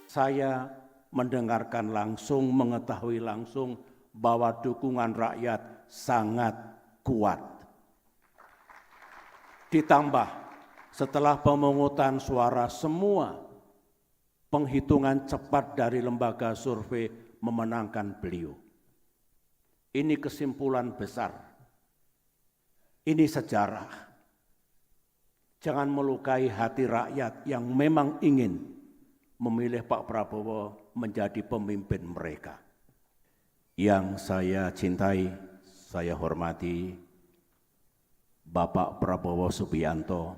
Saya mendengarkan langsung, mengetahui langsung bahwa dukungan rakyat sangat kuat. Ditambah setelah pemungutan suara semua penghitungan cepat dari lembaga survei memenangkan beliau. Ini kesimpulan besar. Ini sejarah. Jangan melukai hati rakyat yang memang ingin memilih Pak Prabowo menjadi pemimpin mereka. Yang saya cintai, saya hormati Bapak Prabowo Subianto,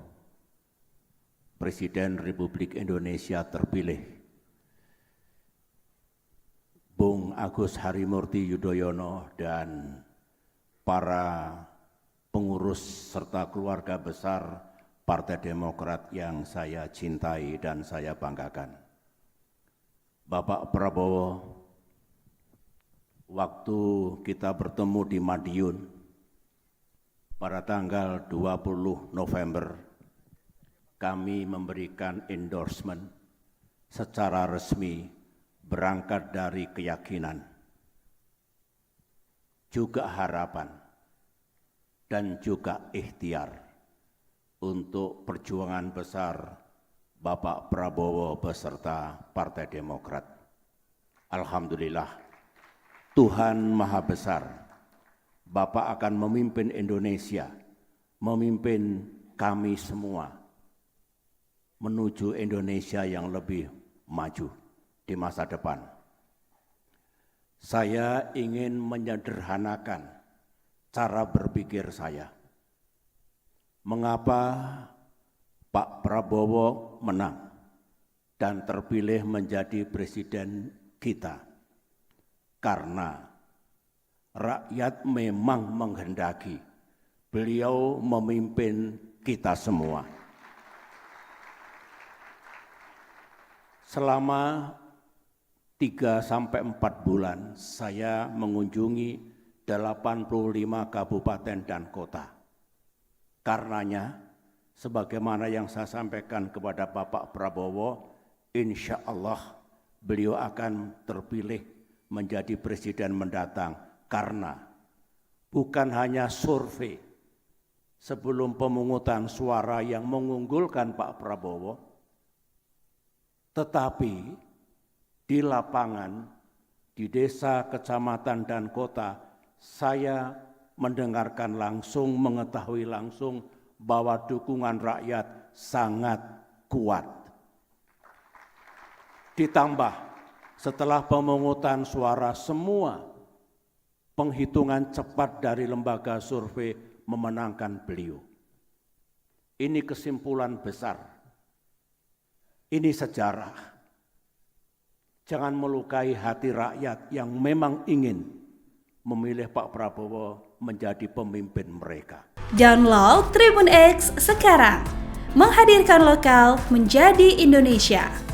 Presiden Republik Indonesia terpilih, Bung Agus Harimurti Yudhoyono, dan para pengurus serta keluarga besar Partai Demokrat yang saya cintai dan saya banggakan. Bapak Prabowo, waktu kita bertemu di Madiun pada tanggal 20 November, kami memberikan endorsement secara resmi berangkat dari keyakinan, juga harapan, dan juga ikhtiar untuk perjuangan besar Bapak Prabowo beserta Partai Demokrat. Alhamdulillah, Tuhan Maha Besar, Bapak akan memimpin Indonesia, memimpin kami semua menuju Indonesia yang lebih maju di masa depan. Saya ingin menyederhanakan cara berpikir saya. Mengapa Pak Prabowo menang dan terpilih menjadi presiden kita? Karena rakyat memang menghendaki beliau memimpin kita semua. Selama 3-4 bulan saya mengunjungi 85 kabupaten dan kota. Karenanya, sebagaimana yang saya sampaikan kepada Bapak Prabowo, insya Allah beliau akan terpilih menjadi presiden mendatang. Karena bukan hanya survei sebelum pemungutan suara yang mengunggulkan Pak Prabowo, tetapi di lapangan, di desa, kecamatan, dan kota, saya mendengarkan langsung, mengetahui langsung bahwa dukungan rakyat sangat kuat. Ditambah setelah pemungutan suara semua penghitungan cepat dari lembaga survei memenangkan beliau. Ini kesimpulan besar. Ini sejarah. Jangan melukai hati rakyat yang memang ingin memilih Pak Prabowo menjadi pemimpin mereka. Download Tribun X sekarang, menghadirkan lokal menjadi Indonesia.